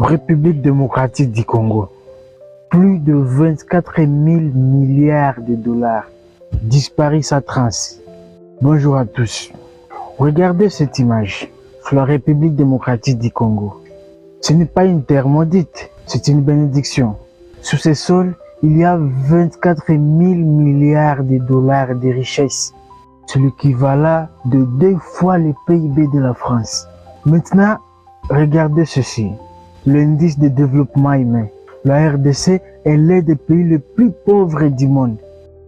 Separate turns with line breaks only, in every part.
République démocratique du Congo. Plus de 24 000 milliards de dollars disparus sans trace. Bonjour à tous. Regardez cette image sur la République démocratique du Congo. Ce n'est pas une terre maudite, c'est une bénédiction. Sur ces sols, il y a 24 000 milliards de dollars de richesses. C'est l'équivalent de 2 fois le PIB de la France. Maintenant, regardez ceci. L'indice de développement humain. La RDC est l'un des pays les plus pauvres du monde.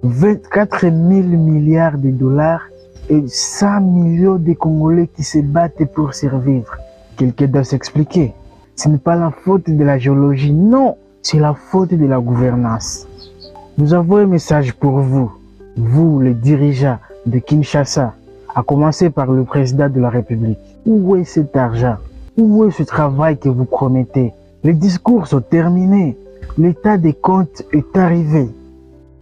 24 000 milliards de dollars et 100 millions de Congolais qui se battent pour survivre. Quelqu'un doit s'expliquer. Ce n'est pas la faute de la géologie, non, c'est la faute de la gouvernance. Nous avons un message pour vous, vous les dirigeants de Kinshasa, à commencer par le président de la République. Où est cet argent? Où est ce travail que vous promettez? Les discours sont terminés. L'état des comptes est arrivé.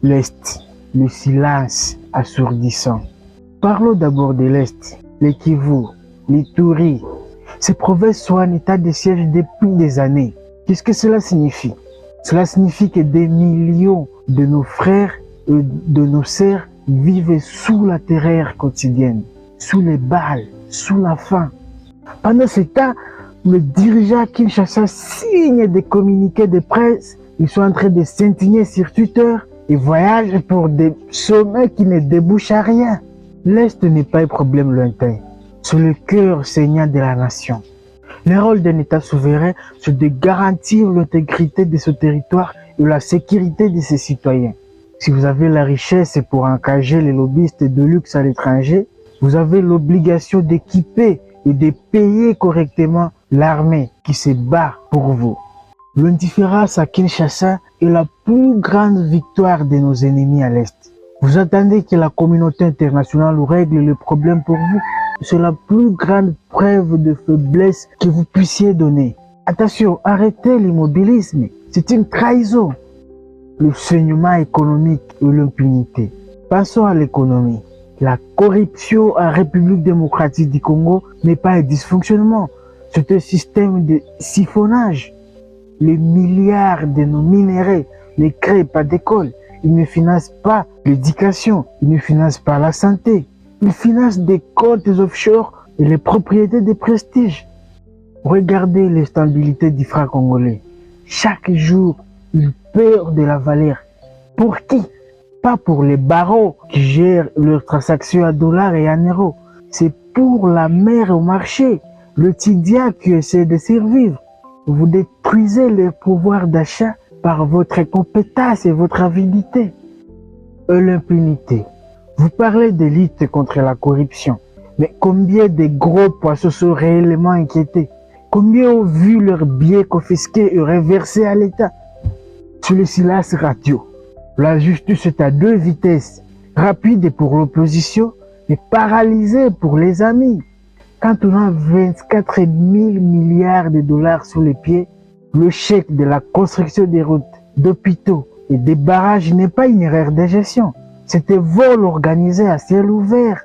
L'Est, le silence assourdissant. Parlons d'abord de l'Est, les Kivu, les Touris. Ces provinces sont en état de siège depuis des années. Qu'est-ce que cela signifie? Cela signifie que des millions de nos frères et de nos sœurs vivent sous la terreur quotidienne, sous les balles, sous la faim. Pendant ce temps, les dirigeants Kinshasa signent des communiqués de presse. Ils sont en train de s'indigner sur Twitter et voyagent pour des sommets qui ne débouchent à rien. L'Est n'est pas un problème lointain. C'est le cœur saignant de la nation. Le rôle d'un État souverain, c'est de garantir l'intégrité de ce territoire et la sécurité de ses citoyens. Si vous avez la richesse pour engager les lobbyistes de luxe à l'étranger, vous avez l'obligation d'équiper et de payer correctement l'armée qui se bat pour vous. L'indifférence à Kinshasa est la plus grande victoire de nos ennemis à l'Est. Vous attendez que la communauté internationale règle le problème pour vous. C'est la plus grande preuve de faiblesse que vous puissiez donner. Attention, arrêtez l'immobilisme. C'est une trahison. Le saignement économique et l'impunité. Passons à l'économie. La corruption en République démocratique du Congo n'est pas un dysfonctionnement. C'est un système de siphonnage. Les milliards de nos minéraux ne créent pas d'école. Ils ne financent pas l'éducation. Ils ne financent pas la santé. Ils financent des comptes offshore et les propriétés de prestige. Regardez l'instabilité du franc congolais. Chaque jour, il perd de la valeur. Pour qui? Pas pour les barons qui gèrent leurs transactions en dollars et en euros. C'est pour la mère au marché, le quotidien qui essaie de survivre. Vous détruisez leur pouvoir d'achat par votre incompétence et votre avidité. Et l'impunité. Vous parlez de lutte contre la corruption. Mais combien de gros poissons sont réellement inquiétés? Combien ont vu leurs biens confisqués et reversés à l'État? Sur le silence radio. La justice est à 2 vitesses, rapide pour l'opposition et paralysée pour les amis. Quand on a 24 000 milliards de dollars sous les pieds, le chèque de la construction des routes, d'hôpitaux et des barrages n'est pas une erreur de gestion. C'est un vol organisé à ciel ouvert.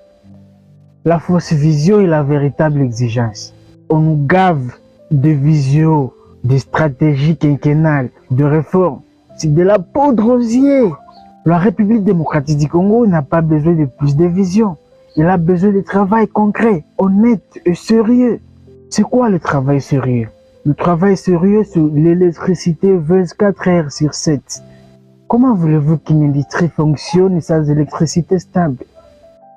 La fausse vision est la véritable exigence. On nous gave de visions, de stratégies quinquennales, de réformes. C'est de la poudre aux yeux. La République démocratique du Congo n'a pas besoin de plus de vision. Elle a besoin de travail concret, honnête et sérieux. C'est quoi le travail sérieux? Le travail sérieux, c'est l'électricité 24 heures sur 7. Comment voulez-vous qu'une industrie fonctionne sans électricité stable?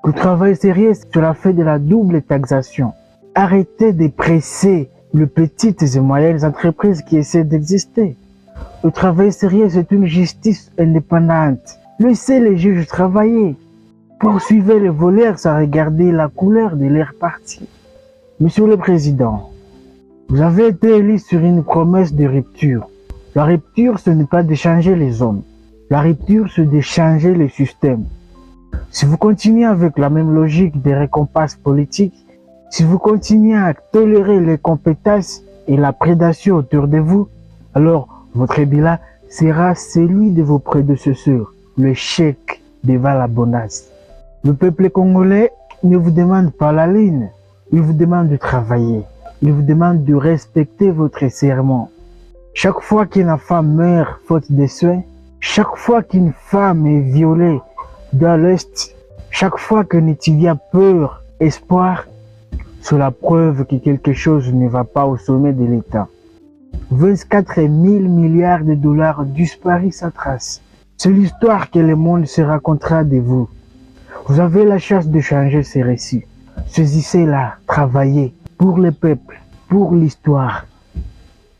Le travail sérieux, c'est la fait de la double taxation. Arrêtez de presser les petites et moyennes entreprises qui essaient d'exister. Le travail sérieux, c'est une justice indépendante. Laissez les juges travailler. Poursuivez les voleurs sans regarder la couleur de leur parti. Monsieur le Président, vous avez été élu sur une promesse de rupture. La rupture, ce n'est pas de changer les hommes. La rupture, c'est de changer le système. Si vous continuez avec la même logique des récompenses politiques, si vous continuez à tolérer les compétences et la prédation autour de vous, alors votre bilan sera celui de vos prédécesseurs, le chèque devant l'abondance. Le peuple congolais ne vous demande pas la ligne, il vous demande de travailler, il vous demande de respecter votre serment. Chaque fois qu'une femme meurt faute de soins, chaque fois qu'une femme est violée dans l'Est, chaque fois qu'un étudiant peur, espoir, c'est la preuve que quelque chose ne va pas au sommet de l'État. 24 000 milliards de dollars disparus sans trace. C'est l'histoire que le monde se racontera de vous. Vous avez la chance de changer ces récits. Saisissez-la, travaillez pour le peuple, pour l'histoire.